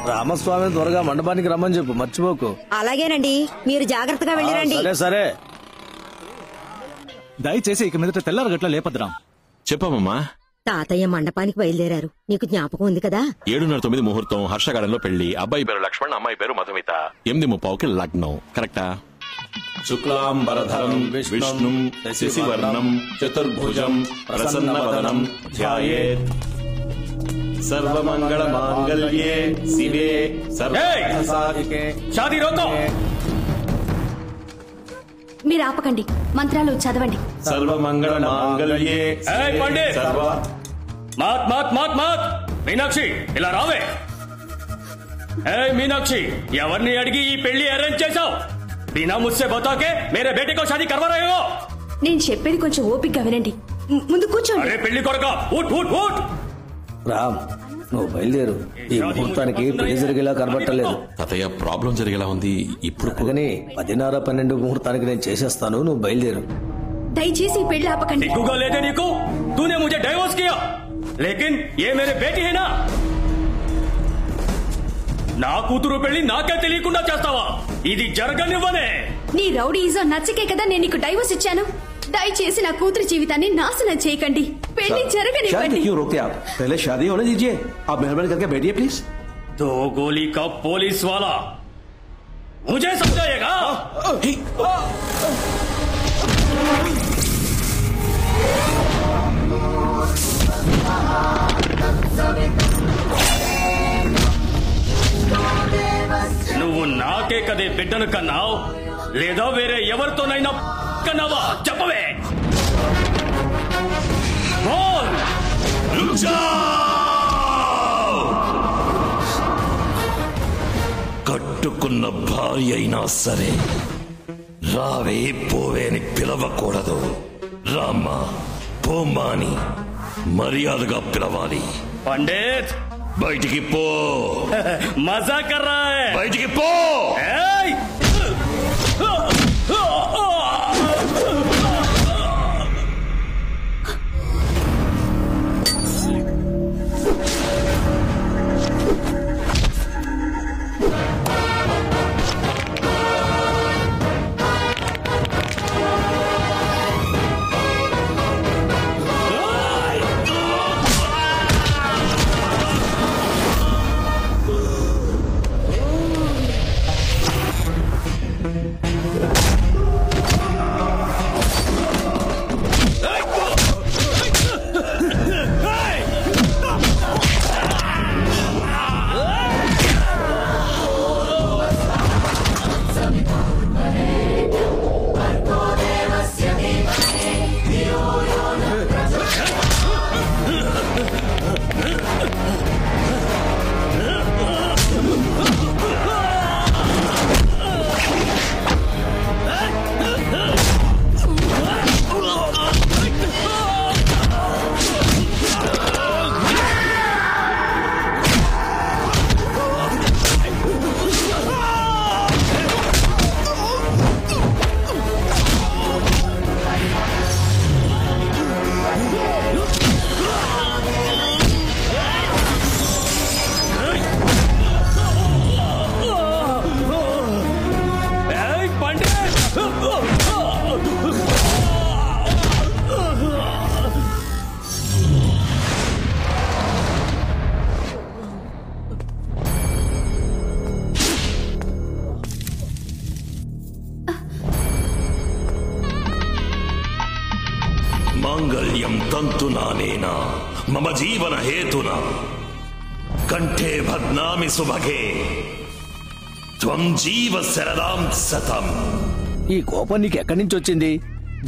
రామస్వామి త్వరగా మండపానికి రమ్మని చెప్పు, మర్చిపోకు. అలాగేనండి, మీరు జాగ్రత్తగా వెళ్ళిరండి. సరే సరే. దయచేసి ఇక మీదట తెల్లారగట్ల లేపద్రాం. చెప్పమ్మా. తాతయ్య మండపానికి బయలుదేరారు, నీకు జ్ఞాపకం ఉంది కదా? 7:09 ముహూర్తం, హర్షగాడంలో పెళ్లి. అబ్బాయి పేరు లక్ష్మణ్, అమ్మాయి పేరు మధుమిత. 8:30కి లగ్నం. కరెక్టా? శుక్లాంబరధరం విష్ణుం శశివర్ణం చతుర్భుజం ప్రసన్నవదనం ధ్యాయేత్ సర్వమంగళ మాంగళ్యే శివే సర్వసాధికే. షాదీ రోకో. మీరు ఆపకండి, మంత్రాలు చదవండి. సర్వమంగళ మాంగళ్యే సర్వ. మాత్ మాత్ మాత్ మాత్. మీనాక్షి ఇలా రావే. మీనాక్షి, ఎవరిని అడిగి ఈ పెళ్లి అరేంజ్ చేశావు? బినా ముస్సే బతాకే మేరే బేటే కో షాదీ కర్వా రహే హో. నేను చెప్పేది కొంచెం ఓపికగా వినండి. ముందు కూర్చోండి. అరే పెళ్లి కొడకా, ఊట్ ఊట్ ఊట్. రామ్, నువ్వు బయలుదేరు. ఈ ముహూర్తానికి పెళ్లి జరిగేలా కనబట్టలేదు. తాతయ్య, ప్రాబ్లం జరిగేలా ఉంది. ఇప్పుడు కానీ 10:30-12 ముహూర్తానికి నేను చేసేస్తాను, నువ్వు బయలుదేరు. దయచేసి పెళ్లి ఆపకండి. दिखूगा लेते नहीं को तूने मुझे डाइवोर्स किया, लेकिन ये मेरे बेटी है ना. నా కూతురు పెళ్లి నాకే తెలియకుండా చేస్తావా? ఇది జరగనివ్వనే. నీ రౌడీజం నచ్చకే కదా నేను నీకు డైవోర్స్ ఇచ్చాను. దయచేసి నా కూతురు జీవితాన్ని నాశనం చేయకండి. పెళ్లి జరగనివ్వండి. क्यों रोकते आप? पहले शादी होने दीजिए. आप मेहरबानी करके बैठिए प्लीज. 2 गोली का पुलिस वाला मुझे समझाएगा? నువ్వు నాకే కదే బిడ్డను కన్నావు, లేదా వేరే ఎవరితోనైనా కన్నావా? చెప్పవే. కట్టుకున్న భార్య అయినా సరే రావే పోవే అని పిలవకూడదు. రామ్మా పోమ్మా అని మర్యాదగా పిలవాలి. పండిత్ బయటికి పో. మజా కర్ రహా హై. బయటికి పో. మాంగళ్యం తంతునానేనా మమ జీవన హేతునా కంఠే భద్నామి సుభగే త్వం జీవ శరదాం సతం. ఈ కోపం నీకు ఎక్కడి నుంచి వచ్చింది?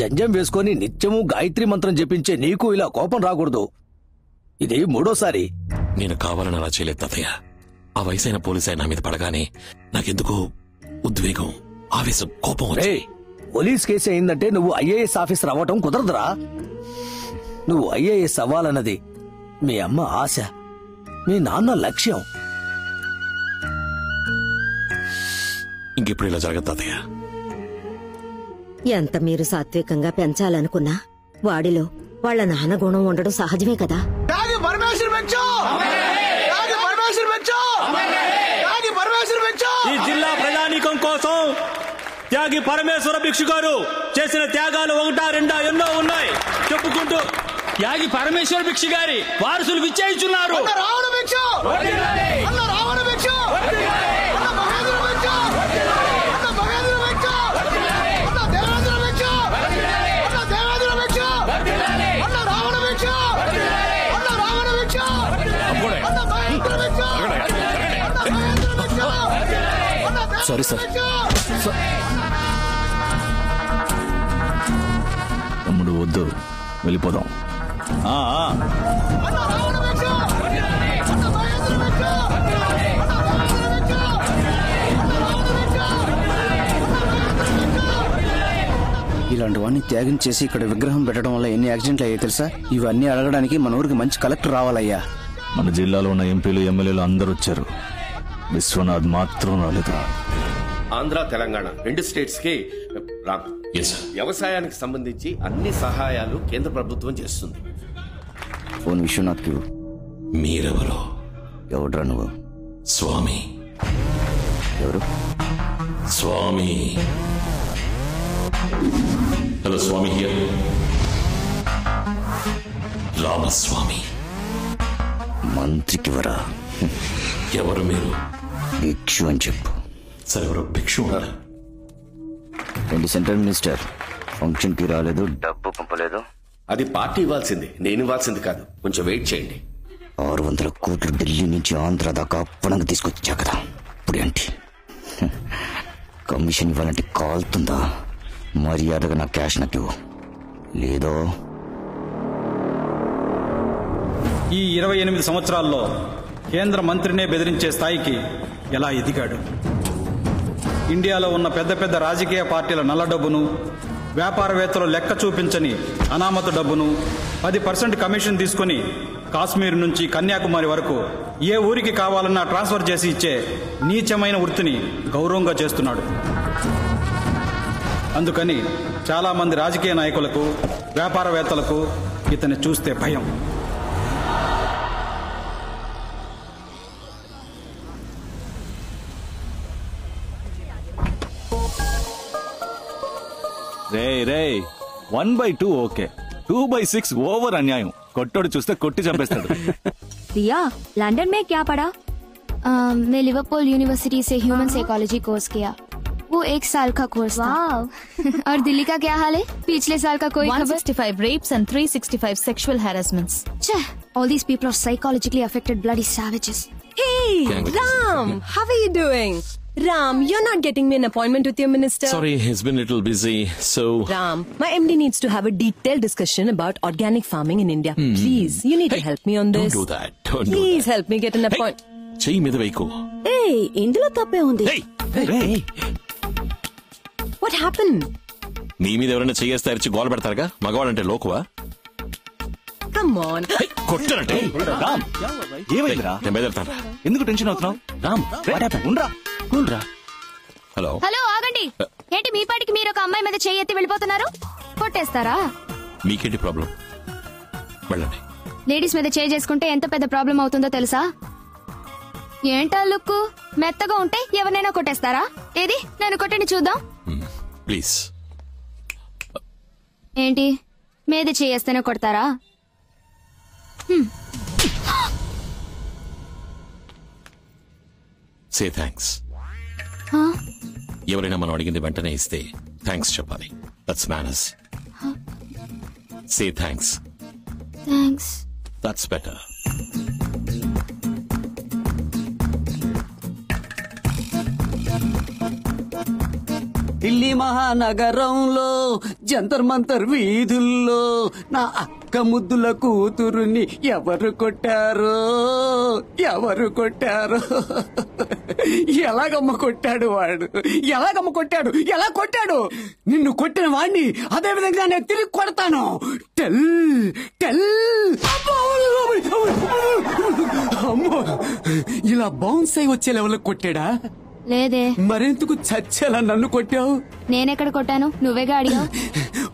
జంజం వేసుకొని నిత్యము గాయత్రి మంత్రం జపించే నీకు ఇలా కోపం రాకూడదు. ఇది 3వ సారి. నేను కావాలని అలా చేయలేదు తాతయ్య. ఆ వయసైన పోలీసు నా మీద పడగానే నాకెందుకో ఉద్వేగం, ఆవేశం, కోపం. పోలీస్ కేసు అయిందంటే నువ్వు ఐఏఎస్ ఆఫీసర్ అవ్వటం కుదరదురా. నువ్వు ఐఏఎస్ అవ్వాలన్నది మీ అమ్మ ఆశ, మీ నాన్న లక్ష్యం. ఇంకెప్పుడు ఇలా జరగదు తాతయ్య. ఎంత మీరు సాత్వికంగా పెంచాలనుకున్నా వాడిలో వాళ్ళ నాన్న గుణం ఉండడం సహజమే కదా. త్యాగి పరమేశ్వర భిక్షు గారు చేసిన త్యాగాలు 1, 2 ఎన్నో ఉన్నాయి చెప్పుకుంటూ త్యాగి పరమేశ్వర భిక్షు గారి వారసులు విచ్చేయిస్తున్నారు. Sorry sir. తమ్ముడు వద్దు, వెళ్ళిపోదాం. ఇలాంటి వాడిని త్యాగం చేసి ఇక్కడ విగ్రహం పెట్టడం వల్ల ఎన్ని యాక్సిడెంట్లు అయ్యాయి తెలుసా? ఇవన్నీ అడగడానికి మన ఊరికి మంచి కలెక్టర్ రావాలయ్యా. మన జిల్లాలో ఉన్న ఎంపీలు ఎమ్మెల్యేలు అందరూ వచ్చారు, విశ్వనాథ్ మాత్రం రాలేదు. ఆంధ్ర తెలంగాణ 2 స్టేట్స్ కి వ్యవసాయానికి సంబంధించి అన్ని సహాయాలు కేంద్ర ప్రభుత్వం చేస్తుంది. ఫోన్ విశ్వనాథ్కి. మీరెవరో? ఎవడ్రా నువ్వు? స్వామి. ఎవరు? స్వామి. Hello Swami here. రామస్వామి. మంత్రికి వరా? ఎవరు మీరు? భిక్షు అని చెప్పు. సరే, ఎవరు భిక్షు ఉన్నారు? సెంట్రల్ మినిస్టర్ ఫంక్షన్ కి రాలేదు, డబ్బు పంపలేదు. అది పార్టీ ఇవ్వాల్సింది, నేను ఇవ్వాల్సింది కాదు. కొంచెం వెయిట్ చేయండి. 600 కోట్లు ఢిల్లీ నుంచి ఆంధ్ర దాకా అప్పనంగా తీసుకొచ్చా కదా. ఇప్పుడేంటి కమిషన్ ఇవ్వాలంటే కాలుతుందా? మర్యాదగా నా క్యాష్ నాకు లేదో. ఈ 28 సంవత్సరాల్లో కేంద్ర మంత్రినే బెదిరించే స్థాయికి ఎలా ఎదిగాడు? ఇండియాలో ఉన్న పెద్ద పెద్ద రాజకీయ పార్టీల నల్ల డబ్బును, వ్యాపారవేత్తలు లెక్క చూపించని అనామత డబ్బును 10% కమిషన్ తీసుకుని కాశ్మీర్ నుంచి కన్యాకుమారి వరకు ఏ ఊరికి కావాలన్నా ట్రాన్స్ఫర్ చేసి ఇచ్చే నీచమైన వృత్తిని గౌరవంగా చేస్తున్నాడు. అందుకని చాలా మంది రాజకీయ నాయకులకు, వ్యాపారవేత్తలకు ఇతన్ని చూస్తే భయం. రే 1/2 ఓకే, 2/6 ఓవర్ అన్యాయం. కొట్టోడు చూస్తే కొట్టి చంపేస్తాడు. रिया, लंदन में क्या पढ़ा? मैं लिवरपूल यूनिवर्सिटी से ह्यूमन साइकोलॉजी कोर्स किया. वो 1 साल का कोर्स था. और दिल्ली का क्या हाल है? पिछले साल का कोई 165 rapes and 365 sexual harassments. All these people are psychologically affected bloody savages. Hey, Ram, how are you doing? Ram, you're not getting me an appointment with your minister. Sorry, he's been a little busy, so... Ram, my MD needs to have a detailed discussion about organic farming in India. Please, you need to help me on this. Don't do that. Don't do Please that. help me get an appointment. చెయ్యి మీద వేయకు. Hey, ఇందులో తప్పే ఉంది. What happened? నీ మీద ఎవరైనా చెయ్యేస్తే అరిచి గోల పెడతారుగా, మగవాడంటే లోకువా? Come on. కొట్టనంటే రామ్, ఏమైందిరా? నేను బయలుదేరుతాను. ఎందుకు టెన్షన్ అవుతున్నావు? రామ్, ఉండ్రా. హలో హలో, ఆగండి. ఏంటి మీ పాటికి మీరు ఒక అమ్మాయి మీద చెయ్యి ఎత్తి వెళ్ళిపోతున్నారు? కొట్టేస్తారా? మీకేంటి ప్రాబ్లం? వెళ్ళండి. లేడీస్ మీద చేయి చేసుకుంటే ఎంత పెద్ద ప్రాబ్లం అవుతుందో తెలుసా? ఏంటా లుక్? మెత్తగా ఉంటే ఎవరినైనా కొట్టేస్తారా? ఏది నన్ను కొట్టండి చూద్దాం. ప్లీజ్. ఏంటి మీద చేయేస్తేనే కొడతారా? Say thanks. ఎవరైనా మనం అడిగింది వెంటనే ఇస్తే థ్యాంక్స్ చెప్పాలి. That's manners. Say thanks. Thanks. That's better. Delhi మహానగరంలో జంతర్ మంతర్ వీధుల్లో నా అక్క ముద్దుల కూతురుని ఎవరు కొట్టారో ఎలాగమ్మ కొట్టాడు వాడు? ఎలా కొట్టాడు? నిన్ను కొట్టిన వాడిని అదే విధంగా నేను తిరిగి కొడతాను. అమ్మో, ఇలా బౌన్స్ అయి వచ్చే లెవెల్ కొట్టాడా? లేదే. మరెందుకు చచ్చేలా నన్ను కొట్టావు? నేనెక్కడ కొట్టాను? నువ్వేగా అడిగావు.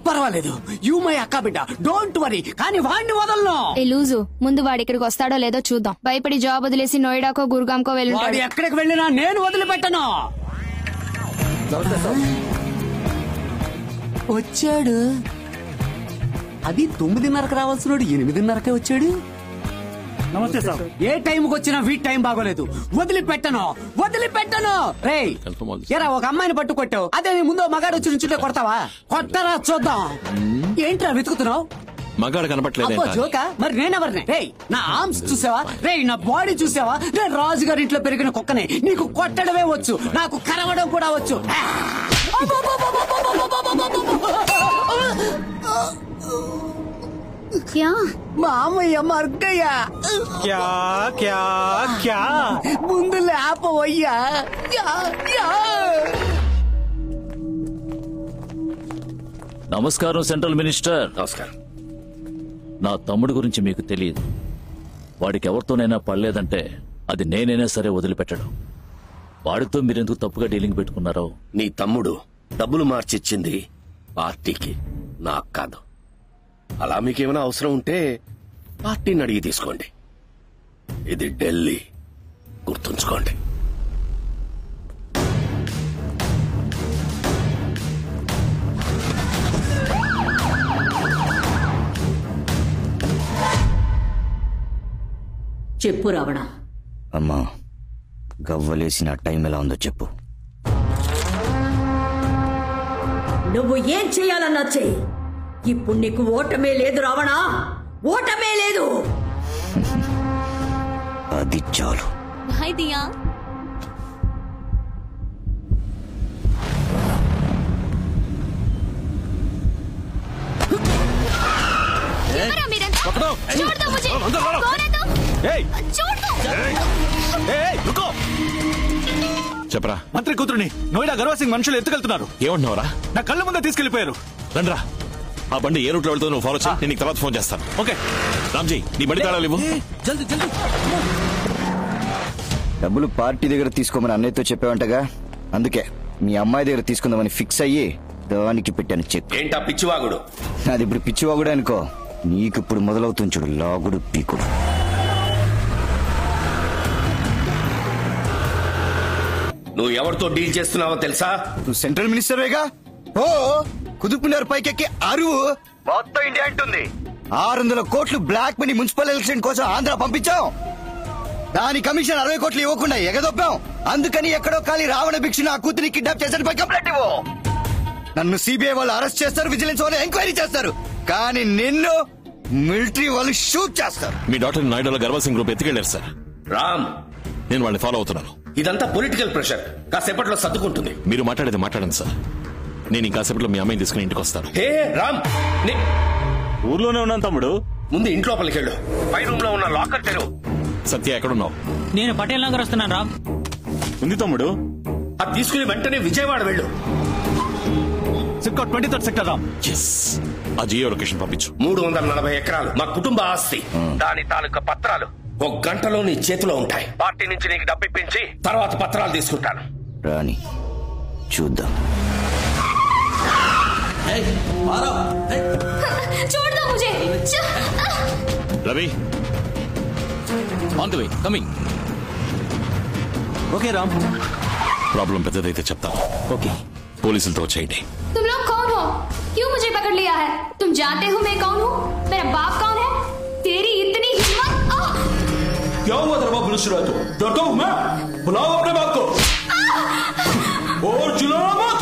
పర్వాలేదు, యూ మై అక్క బిడ్డ, డోంట్ వరీ. కానీ వాడిని వదలను. ఏ లూజు, ముందు వాడి ఇక్కడికి వస్తాడో లేదో చూద్దాం. భయపడి జాబ్ వదిలేసి నోయిడాకో గురుగాంకో వెళ్ళి వాడు ఎక్కడికి వెళ్ళినా నేను వదిలిపెట్టను. వచ్చాడు. అది 9:30కి రావాల్సిన 8:30కే వచ్చాడు. నమస్తే సార్. ఏ టైంకి వచ్చినా వీటి టైం బాగోలేదు. వదిలిపెట్టను. రేయ్ ఎరా ఒక అమ్మాయిని పట్టు కొట్టావు, అదే నీ ముందు మగాడు వచ్చి నుంచుంటే కొడతావా? కొట్టరా చూద్దాం. ఏంట్రా వెతుకుతున్నావు? మగాడు కనపట్లేదు. జోకా? మరి నేనెవరిని? రేయ్ నా ఆర్మ్స్ చూసావా? రేయ్ నా బాడీ చూసావా? రే రాజుగారి ఇంట్లో పెరిగిన కుక్కనే. నీకు కొట్టడమే వచ్చు, నాకు కరవడం కూడా వచ్చు. మామయ్య మర్గయ్యా. ముందు లేపవయ్యా. నమస్కారం సెంట్రల్ మినిస్టర్. నమస్కారం. నా తమ్ముడు గురించి మీకు తెలియదు. వాడికి ఎవరితోనైనా పడలేదంటే అది నేనైనా సరే వదిలిపెట్టడం. వాడితో మీరెందుకు తప్పుగా డీలింగ్ పెట్టుకున్నారో? నీ తమ్ముడు డబ్బులు మార్చిచ్చింది పార్టీకి, నాకు కాదు. అలా మీకేమైనా అవసరం ఉంటే పార్టీని అడిగి తీసుకోండి. ఇది ఢిల్లీ, గుర్తుంచుకోండి. చెప్పు రావణ. అమ్మా, గవ్వలేసిన టైం ఎలా ఉందో చెప్పు. నువ్వు ఏం చేయాలన్నా చెయ్యి. ఇప్పుడు నీకు ఓటమే లేదు రావణ, ఓటమే లేదు. అది చాలు. హాయ్ దియా. చెప్పరా. మంత్రి కూతురుని నోయిడా గర్వా సింగ్ మనుషులు ఎత్తుకెళ్తున్నారు. ఏమంటున్నావరా? నా కళ్ళ ముందే తీసుకెళ్లిపోయారు. రండ్రా, ఆ బండి ఏ రూట్లో వెళ్తుందో నువ్వు ఫాలో చేయి. నేను నీకు తర్వాత ఫోన్ చేస్తాను. ఓకే రామ్జీ, నీ బండి తాళాలు ఇవ్వు. డబ్బులు పార్టీ దగ్గర తీసుకోమని అన్నయ్యతో చెప్పావంటగా, అందుకే మీ అమ్మాయి దగ్గర తీసుకుందామని ఫిక్స్ అయ్యి దానికి పెట్టాను చెక్. ఏంటా పిచ్చివాగుడు? అది ఇప్పుడు పిచ్చివాగుడు అనుకో. నీకు ఇప్పుడు మొదలవుతుంది చూడు లాగుడు పీకుడు. నువ్వు ఎవరితో డీల్ చేస్తున్నావో తెలుసా? నువ్వు సెంట్రల్ మినిస్టర్వేగా. ఓ కుదుపునర్ పైకెక్కి అరువు మొత్తం ఇండియా అంటుంది. 600 కోట్లు బ్లాక్ మనీ మున్సిపల్ ఎలక్షన్ కోసం ఆంధ్ర పంపించాం. దాని కమిషన్ 60 కోట్లు ఇవ్వకుండా ఎగదొప్పాం. అందుకని ఎక్కడో ఖాళీ రావణ భిక్ష నా కూతురి కిడ్నాప్ చేశాడు. కంప్లైంట్ ఇవ్వు. నన్ను సిబిఐ వాళ్ళు అరెస్ట్ చేస్తారు, విజిలెన్స్ వాళ్ళు ఎంక్వైరీ చేస్తారు. కానీ నిన్ను మిలిటరీ వాళ్ళు షూట్ చేస్తారు. మీ డాక్టర్ నాయుడులో గర్వా సింగ్ గ్రూప్ ఎత్తుకెళ్లారు సార్. రామ్, నేను వాళ్ళని ఫాలో అవుతున్నాను. ఇదంతా పొలిటికల్ ప్రెషర్, కాసేపట్లో సర్దుకుంటుంది. మీరు మాట్లాడేది మాట్లాడండి సార్. నేను ఇంకాసేపట్లో మీ అమ్మాయిని తీసుకుని ఇంటికి వస్తాను. హే రామ్, ఊర్లోనే ఉన్నాను తమ్ముడు. ముందు ఇంట్లోపలికి వెళ్ళు. పై రూమ్ లో ఉన్న లాకర్ తెరువు. సత్య ఎక్కడున్నావు? నేను పటేల్ నగర్ వస్తున్నాను రామ్. ఉంది తమ్ముడు. అది తీసుకుని వెంటనే విజయవాడ వెళ్ళు. SIPCOT 23rd sector Ram. ఆ జియో లొకేషన్ పంపించు. 340 ఎకరాలు మా కుటుంబ ఆస్తి. దాని తాలూకా పత్రాలు 1 గంటలో నీ చేతిలో ఉంటాయి. పార్టీ నుంచి నీకు డబ్బు ఇప్పించి తర్వాత పత్రాలు తీసుకుంటాను. రాని చూద్దాం. छोड़ दो मुझे. Ravi, on the way, coming. Okay Ram. Problem పెద్దదైతే చెప్తాను. ఓకే, పోలీసులతో వచ్చేయండి. तुम लोग कौन हो? क्यों मुझे पकड़ लिया है? तुम जानते हो मैं कौन हूँ? मेरा बाप कौन है? तेरी इतनी हिम्मत? क्या हुआ तेरा बाप मिनिस्टर है तो? डरता हूँ मैं? बुलाओ अपने बाप को और चिल्लाना मत.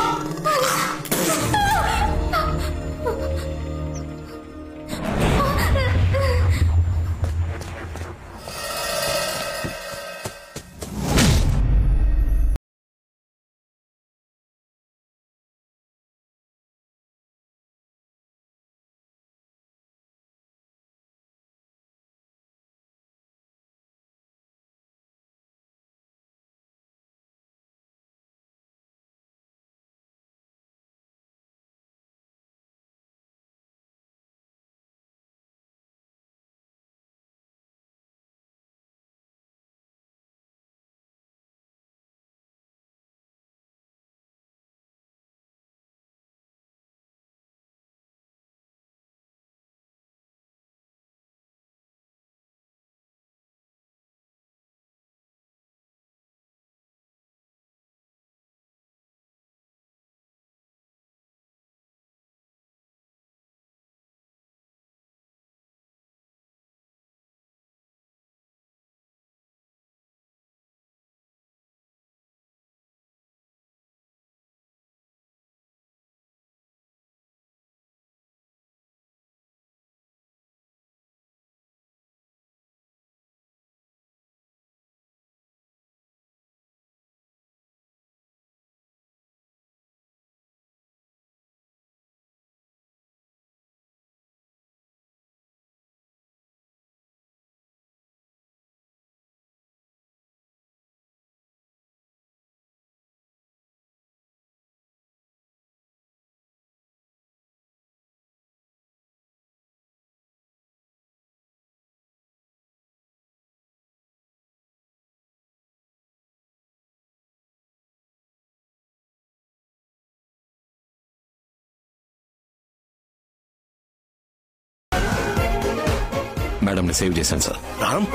మేడంని సేవ్ చేశాను సార్. రామ్,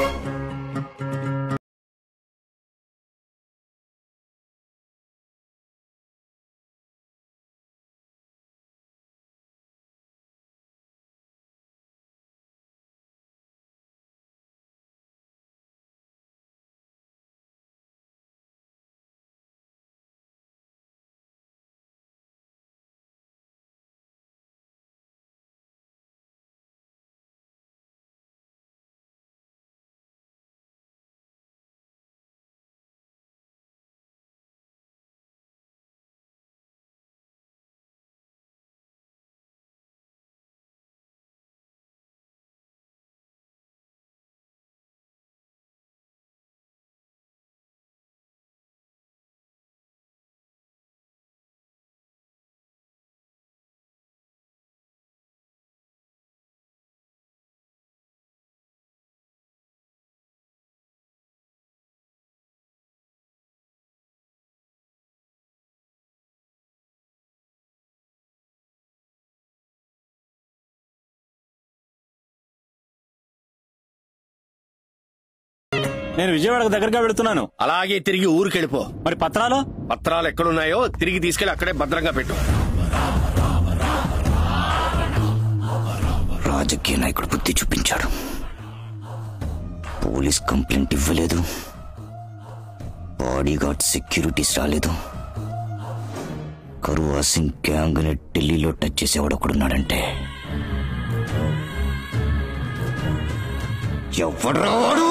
నేను విజయవాడకు దగ్గరగా వెళుతున్నాను. అలాగే తిరిగి ఊరికెళ్ళిపో. మరి పత్రాలు ఎక్కడున్నాయో తిరిగి తీసుకెళ్లి అక్కడే భద్రంగా పెట్టు. రాజకీయ నాయకుడు బుద్ధి చూపించాడు. పోలీస్ కంప్లైంట్ ఇవ్వలేదు, బాడీగార్డ్ సెక్యూరిటీస్ రాలేదు. కరువా సింగ్ గ్యాంగ్ ని ఢిల్లీలో టచ్ చేసేవాడు ఒకడున్నాడంటే ఎవడు రావాడు?